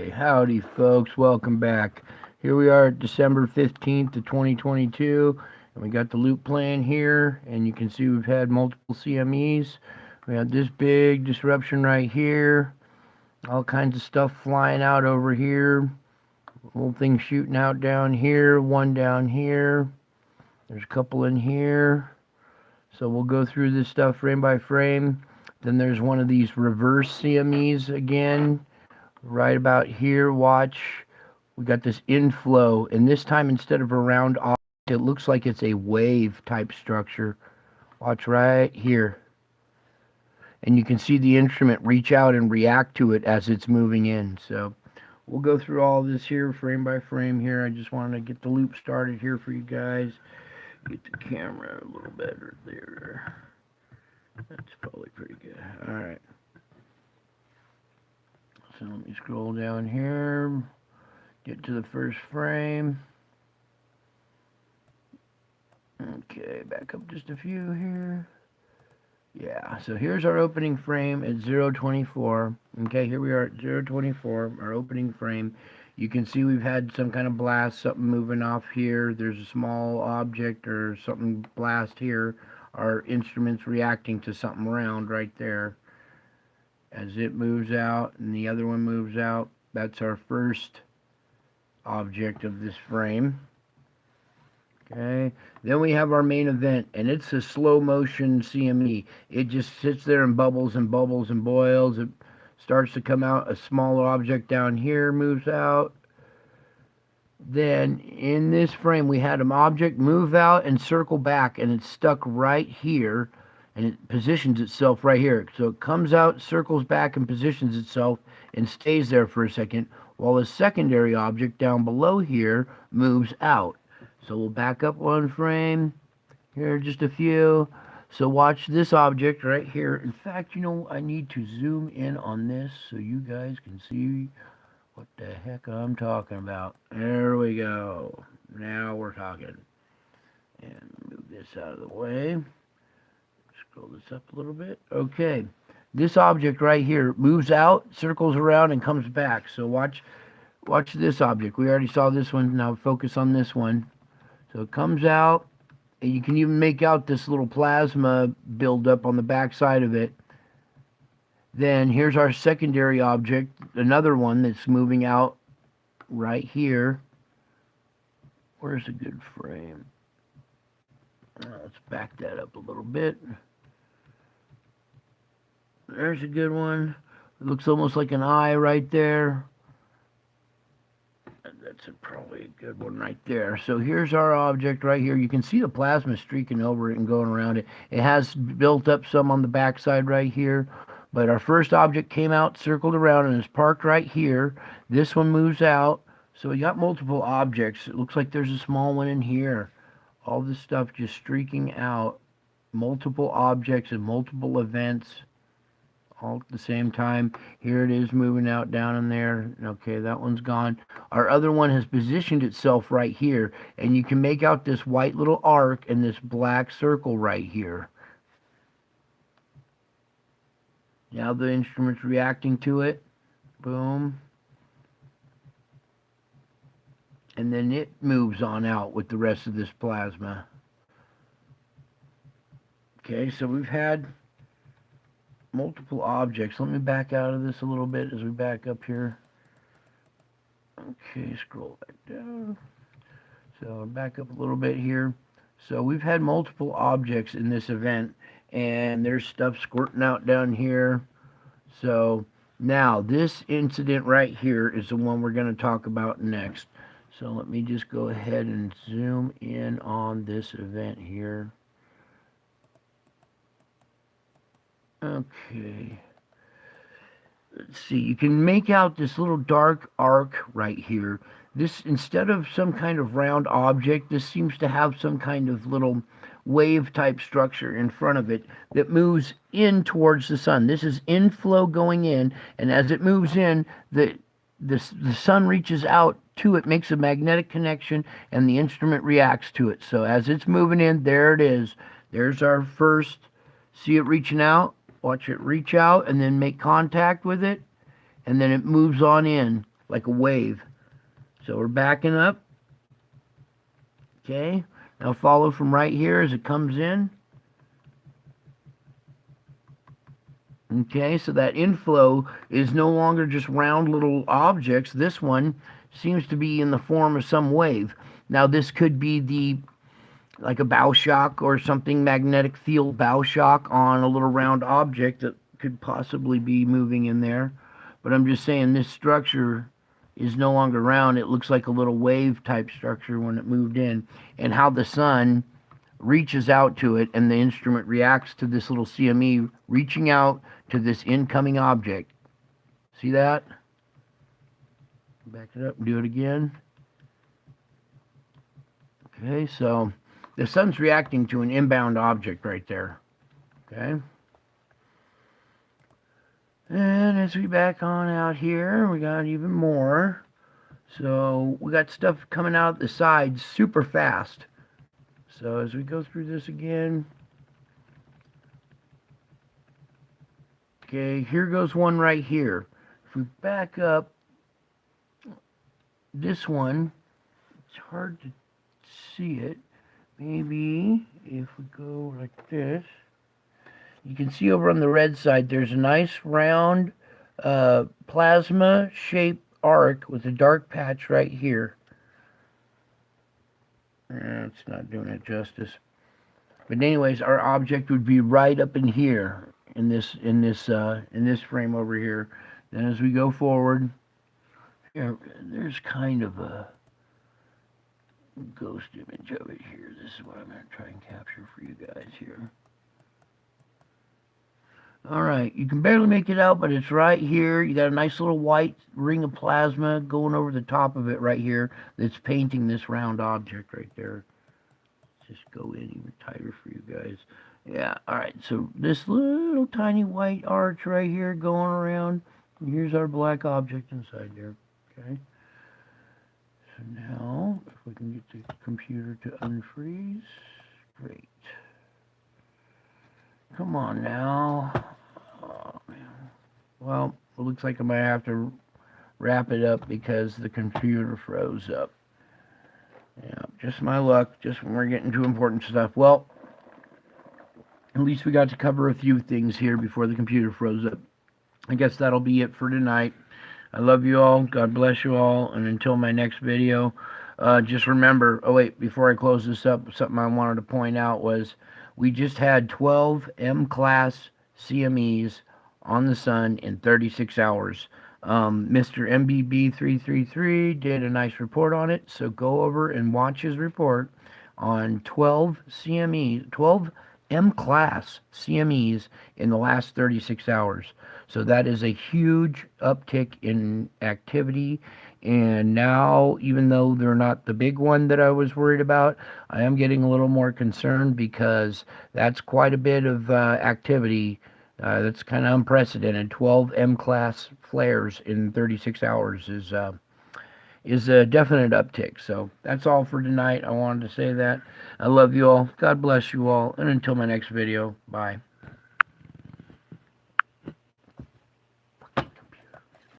Howdy, folks. Welcome back. Here we are, December 15th of 2022, and we got the loop playing here, and you can see we've had multiple CMEs. We had this big disruption right here, all kinds of stuff flying out over here, little thing shooting out down here, one down here. There's a couple in here. So we'll go through this stuff frame by frame. Then there's one of these reverse CMEs again. Right about here, watch. We got this inflow, and this time instead of a round object, it looks like it's a wave type structure. Watch right here. And you can see the instrument reach out and react to it as it's moving in. So we'll go through all this here frame by frame here. I just wanted to get the loop started here for you guys. Get the camera a little better there. That's probably pretty good. All right. So let me scroll down here, get to the first frame. Okay, back up just a few here. Yeah, so here's our opening frame at 024. Okay, here we are at 024, our opening frame. You can see we've had some kind of blast, something moving off here. There's a small object or something blast here. Our instrument's reacting to something round right there. As it moves out and the other one moves out, that's our first object of this frame. Okay, then we have our main event, and it's a slow motion CME. It just sits there and bubbles and bubbles and boils. It starts to come out. A smaller object down here moves out. Then in this frame, we had an object move out and circle back, and it's stuck right here. And it positions itself right here. So it comes out, circles back, and positions itself and stays there for a second, while a secondary object down below here moves out. So we'll back up one frame. Here are just a few. So watch this object right here. In fact, I need to zoom in on this so you guys can see what the heck I'm talking about. There we go. Now we're talking. And move this out of the way. Scroll this up a little bit. Okay, this object right here moves out, circles around, and comes back. So watch this object. We already saw this one. Now focus on this one. So it comes out, and you can even make out this little plasma buildup on the back side of it. Then here's our secondary object, another one that's moving out right here. Where's a good frame? Let's back that up a little bit. There's a good one. It looks almost like an eye right there. That's probably a good one right there. So here's our object right here. You can see the plasma streaking over it and going around it. It has built up some on the back side right here. But our first object came out, circled around, and is parked right here. This one moves out. So we got multiple objects. It looks like there's a small one in here. All this stuff just streaking out. Multiple objects and multiple events all at the same time. Here it is moving out down in there. Okay, that one's gone. Our other one has positioned itself right here, and you can make out this white little arc and this black circle right here. Now the instrument's reacting to it. Boom. And then it moves on out with the rest of this plasma. Okay, so we've had multiple objects. Let me back out of this a little bit as we back up here. Okay, scroll back down. So back up a little bit here. So we've had multiple objects in this event, and there's stuff squirting out down here. So now this incident right here is the one we're going to talk about next. So let me just go ahead and zoom in on this event here. Okay, let's see, you can make out this little dark arc right here. This, instead of some kind of round object, this seems to have some kind of little wave type structure in front of it that moves in towards the sun. This is inflow going in, and as it moves in, the sun reaches out to it, makes a magnetic connection, and the instrument reacts to it. So as it's moving in, there it is. There's our first, see it reaching out? Watch it reach out and then make contact with it, and then it moves on in. like a wave. So we're backing up. Okay, now follow from right here as it comes in. Okay, so that inflow is no longer just round little objects. This one seems to be in the form of some wave. Now this could be like a bow shock or something, magnetic field bow shock on a little round object that could possibly be moving in there. But I'm just saying this structure is no longer round. It looks like a little wave type structure when it moved in, and how the sun reaches out to it and the instrument reacts to this little CME reaching out to this incoming object. See that? Back it up and do it again. Okay, so the sun's reacting to an inbound object right there. Okay. And as we back on out here, we got even more. So we got stuff coming out the sides super fast. So as we go through this again, okay, here goes one right here. If we back up, this one, it's hard to see it. Maybe if we go like this, you can see over on the red side, there's a nice round plasma-shaped arc with a dark patch right here. It's not doing it justice. But anyways, our object would be right up in here, in this frame over here. Then as we go forward, here, there's kind of a ghost image of it here. This is what I'm going to try and capture for you guys here. Alright, you can barely make it out, but it's right here. You got a nice little white ring of plasma going over the top of it right here that's painting this round object right there. Let's just go in even tighter for you guys. Yeah, alright, so this little tiny white arch right here going around. Here's our black object inside there. Okay. So now, if we can get the computer to unfreeze. Great. Come on now. Oh, man. Well, it looks like I might have to wrap it up because the computer froze up. Yeah, just my luck, just when we're getting to important stuff. Well, at least we got to cover a few things here before the computer froze up. I guess that'll be it for tonight. I love you all. God bless you all. And until my next video, just remember, oh wait, before I close this up, something I wanted to point out was we just had 12 M-class CMEs on the sun in 36 hours. Mr. MBB333 did a nice report on it, so go over and watch his report on 12 CMEs, 12 M-class CMEs in the last 36 hours. So that is a huge uptick in activity. And now, even though they're not the big one that I was worried about, I am getting a little more concerned because that's quite a bit of activity. That's kind of unprecedented. 12 M-class flares in 36 hours is a definite uptick. So that's all for tonight. I wanted to say that. I love you all. God bless you all. And until my next video, bye.